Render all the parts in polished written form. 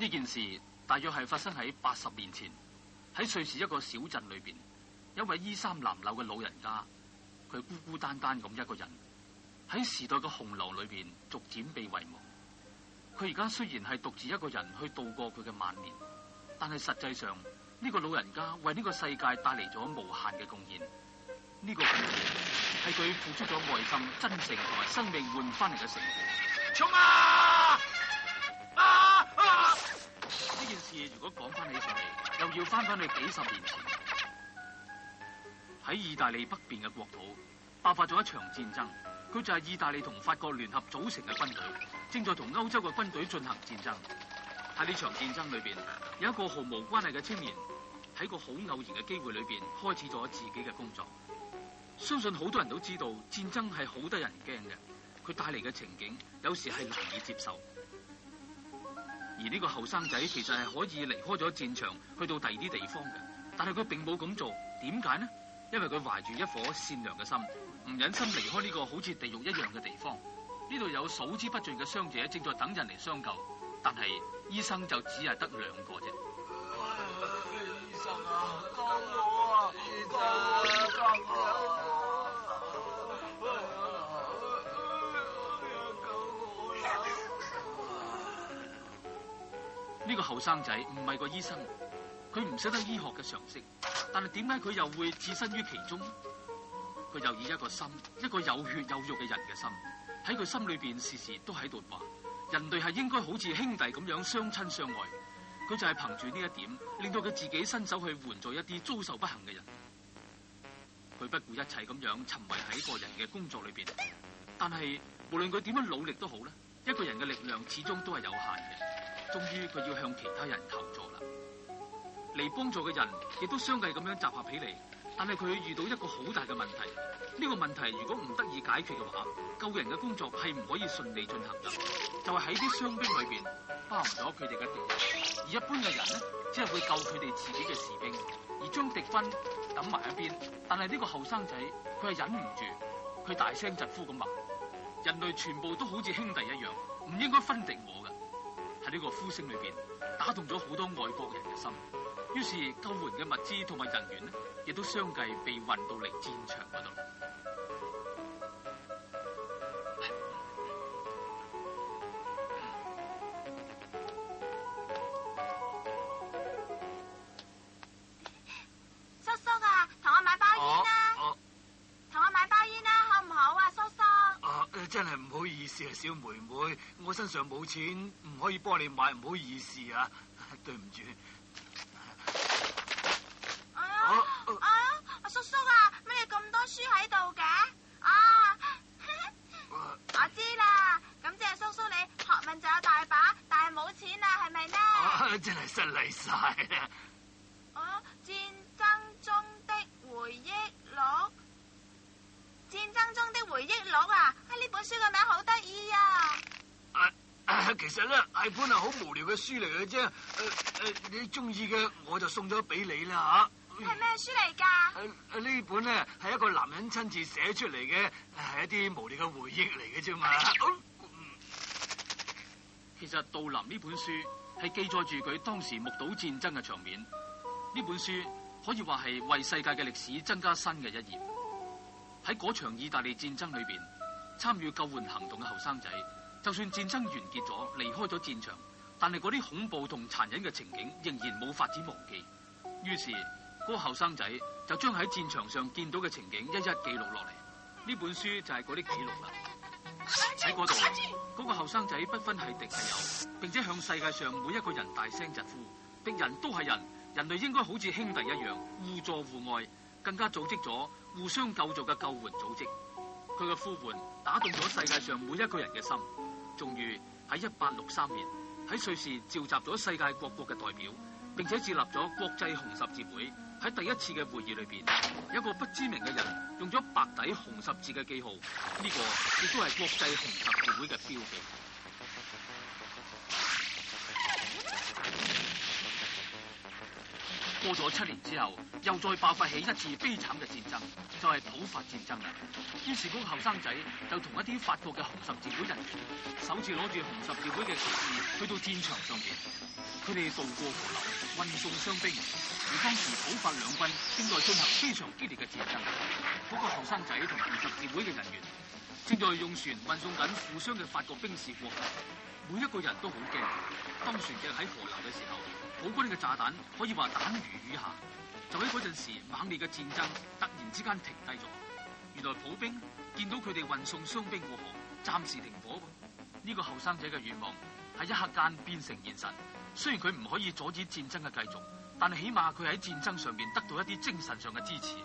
呢件事大約係發生喺80年前，喺瑞士一個小鎮裏邊，一位衣衫襤褸嘅老人家，佢孤孤單單咁一個人喺時代嘅洪流裏邊逐漸被遺忘。佢而家雖然係獨自一個人去度過佢嘅晚年，但係實際上呢個老人家為呢個世界帶嚟咗無限嘅貢獻。呢個貢獻係佢付出咗愛心、真誠同埋生命換翻嚟嘅成果。衝啊！呢件事如果講翻起上嚟，又要翻去幾十年前，喺意大利北邊嘅國土爆發咗一場戰爭。佢就係意大利同法國聯合組成嘅軍隊，正在同歐洲嘅軍隊進行戰爭。喺呢場戰爭裏邊，有一個毫無關係嘅青年喺個好偶然嘅機會裏邊開始咗自己嘅工作。相信好多人都知道戰爭係好得人驚嘅，佢帶嚟嘅情景有時係難以接受。而呢個後生仔其實係可以離開咗戰場去到第二啲地方嘅，但係佢並冇咁做。點解呢？因為佢懷住一顆善良嘅心，唔忍心離開呢個好似地獄一樣嘅地方。呢度有數之不盡嘅傷者正在等人嚟相救，但係醫生就只係得2個啫。醫生啊，救我啊！醫生啊，救我！呢個後生仔唔係個醫生，佢唔識得醫學嘅常識，但係點解佢又會置身於其中？佢又以一個心，一個有血有肉嘅人嘅心，喺佢心裏邊時時都喺度話，人類係應該好似兄弟咁樣相親相愛。佢就係憑住呢一點，令到佢自己伸手去援助一啲遭受不幸嘅人。佢不顧一切咁樣沉迷喺個人嘅工作裏邊，但係無論佢點樣努力都好咧，一個人嘅力量始終都係有限嘅。終於佢要向其他人求助啦。嚟幫助嘅人亦都相繼咁樣集合起嚟，但係佢遇到一個好大嘅問題。呢個問題如果唔得以解決嘅話，救人嘅工作係唔可以順利進行噶。就係喺啲傷兵裏邊包含咗佢哋嘅敵人，而一般嘅人呢，只係會救佢哋自己嘅士兵，而將敵軍抌埋一邊。但係呢個後生仔佢係忍唔住，佢大聲疾呼咁話：人類全部都好似兄弟一樣，唔應該分敵我嘅。喺呢個呼聲裏邊打動咗好多外國人嘅心，於是救援嘅物資同埋人員呢，亦都相繼被運到嚟戰場嗰度。叔叔啊，同我買包煙啦！同我買包煙啦，好唔好啊，叔叔？真係唔好意思啊，小妹妹，我身上冇錢，唔可以幫你買，唔好意思啊，對唔住。叔叔啊，乜你咁多書喺度嘅？我知啦，咁即係叔叔你學問就有大把，但係冇錢啦，係咪呢？真係失禮晒啊！戰爭中的回憶錄，戰爭中的回憶錄啊！呢本書個名好得意啊！其實咧係本係好無聊嘅書嚟嘅啫。你中意嘅我就送咗俾你啦吓。係咩書嚟噶？呢本咧係一個男人親自寫出嚟嘅，係一啲無聊嘅回憶嚟嘅啫嘛。其實杜林呢本書係記載住佢當時目睹戰爭嘅場面。呢本書可以話係為世界嘅歷史增加新嘅一頁。喺嗰場意大利戰爭裏邊，參與救援行動嘅後生仔，就算戰爭完結咗，離開咗戰場，但係嗰啲恐怖同殘忍嘅情景仍然冇法子忘記。於是嗰個後生仔就將喺戰場上見到嘅情景一一記錄落嚟。呢本書就係嗰啲記錄啦。喺嗰度，嗰個後生仔不分係敵係友，並且向世界上每一個人大聲疾呼：敵人都係人，人類應該好似兄弟一樣互助互愛，更加組織咗互相救助嘅救援組織。佢嘅呼喚打動咗世界上每一個人嘅心。終於喺1863年喺瑞士召集咗世界各國嘅代表，並且設立咗國際紅十字會。喺第一次嘅會議裏邊，有一個不知名嘅人用咗白底紅十字嘅記號，呢個亦都係國際紅十字會嘅標記。過咗7年之後，又再爆發起一次悲慘嘅戰爭，就係普法戰爭啦。於是嗰個後生仔就同一啲法國嘅紅十字會人員，首次攞住紅十字會嘅旗幟去到戰場上邊。佢哋渡過河流，運送傷兵。而當時普法兩軍正在進行非常激烈嘅戰爭。嗰個後生仔同紅十字會嘅人員正在用船運送緊負傷嘅法國兵士過河，每一個人都好驚。當船隻喺河流嘅時候，普軍嘅炸彈可以話彈如雨下。就喺嗰陣時，猛烈嘅戰爭突然之間停低咗。原來普兵見到佢哋運送傷兵過河，暫時停火。呢個後生仔嘅願望喺一刻間變成現實。雖然佢唔可以阻止戰爭嘅繼續，但係起碼佢喺戰爭上面得到一啲精神上嘅支持。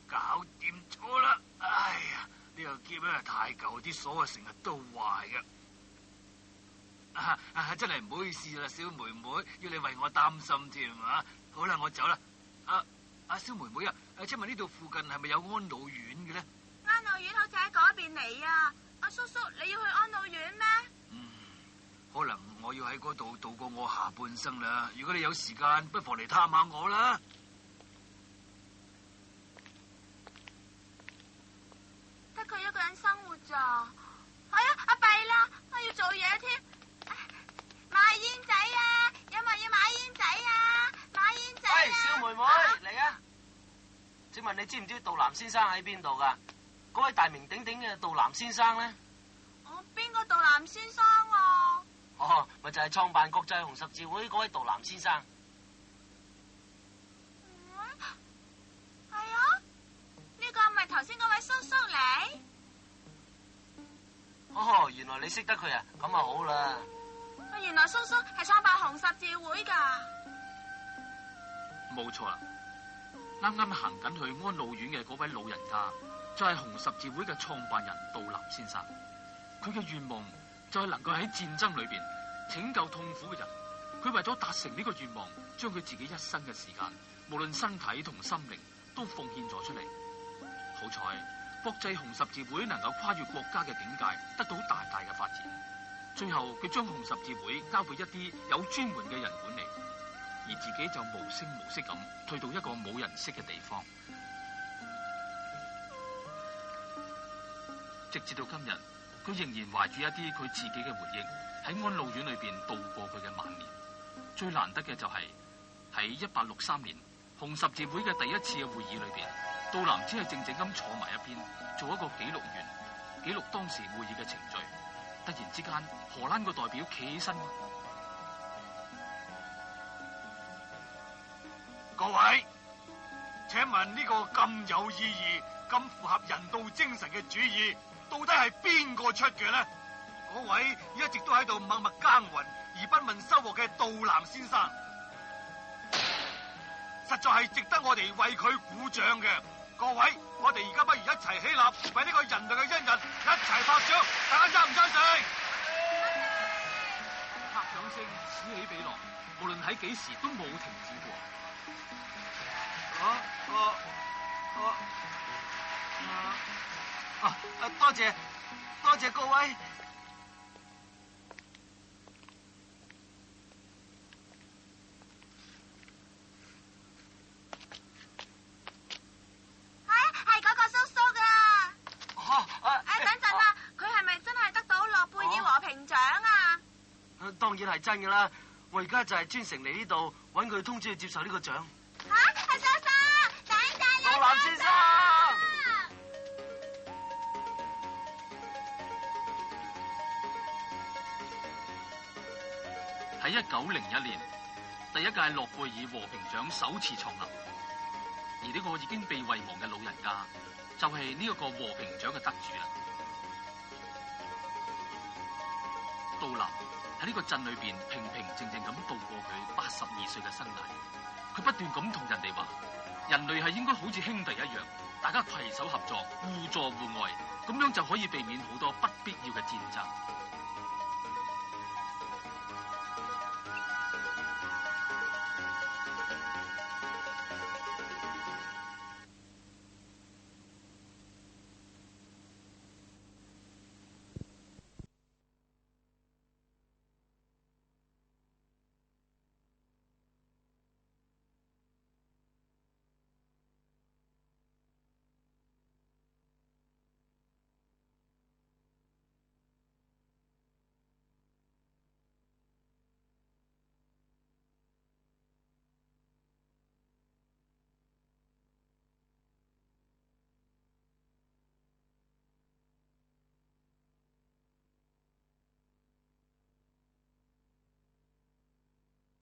搞掂咗啦！哎呀，呢個篋咧太舊，啲鎖啊成日都壞嘅。真係唔好意思啦，小妹妹，要你為我擔心添啊！好啦，我走啦。小妹妹啊，請問呢度附近係咪有安老院嘅咧？安老院好似喺嗰邊嚟啊！阿叔叔，你要去安老院咩？可能我要喺嗰度度過我下半生啦。如果你有時間，不妨嚟探下我啦。得佢一個人生活咋？哎呀，弊啦，我要做嘢添。買煙仔啊！有冇要買煙仔啊？買煙仔啊！喂，小妹妹嚟啊！請問你知唔知杜南先生喺邊度噶？嗰位大名鼎鼎嘅杜南先生咧？邊個杜南先生啊？哦，咪就係創辦國際紅十字會嗰位杜南先生。係啊？呢個咪頭先嗰位叔叔嚟？哦，原來你識得佢啊，咁啊好啦。原來叔叔係創辦紅十字會噶。冇錯啦，啱啱行緊去安老院嘅嗰位老人家，就係紅十字會嘅創辦人杜南先生。佢嘅願望就係能夠喺戰爭裏邊拯救痛苦嘅人。佢為咗達成呢個願望，將佢自己一生嘅時間，無論身體同心靈，都奉獻咗出嚟。好彩，國際紅十字會能夠跨越國家嘅境界，得到大大嘅發展。最後，佢將紅十字會交俾一啲有專門嘅人管理，而自己就無聲無息咁退到一個冇人識嘅地方。直至到今日，佢仍然懷住一啲佢自己嘅回憶，喺安老院裏邊度過佢嘅晚年。最難得嘅就係喺1863年紅十字會嘅第一次嘅會議裏邊，杜南只係靜靜咁坐埋一邊，做一個記錄員，記錄當時會議嘅程序。突然之間，荷蘭個代表企起身。各位，請問呢個咁有意義、咁符合人道精神嘅主意，到底係邊個出嘅呢？嗰位一直都喺度默默耕耘而不問收穫嘅杜南先生，實在係值得我哋為佢鼓掌嘅。各位，我哋而家不如一齊起立，為呢個人類嘅恩人一齊拍掌，大家贊唔贊成？拍掌聲此起彼落，無論喺幾時都冇停止過。多謝各位。係嗰個叔叔啊！等陣啊，佢係咪真係得到諾貝爾和平獎啊？當然係真噶啦，我而家就係專程嚟呢度揾佢通知去接受呢個獎。係叔叔，等陣杜南先生。喺1901年，第一屆諾貝爾和平獎首次創立，而呢個已經被遺忘嘅老人家，就係呢一個和平獎嘅得主啦。杜南喺呢個鎮裏邊平平靜靜咁度過佢82歲嘅生涯，佢不斷咁同人哋話，人類係應該好似兄弟一樣，大家攜手合作，互助互愛，咁樣就可以避免好多不必要嘅戰爭。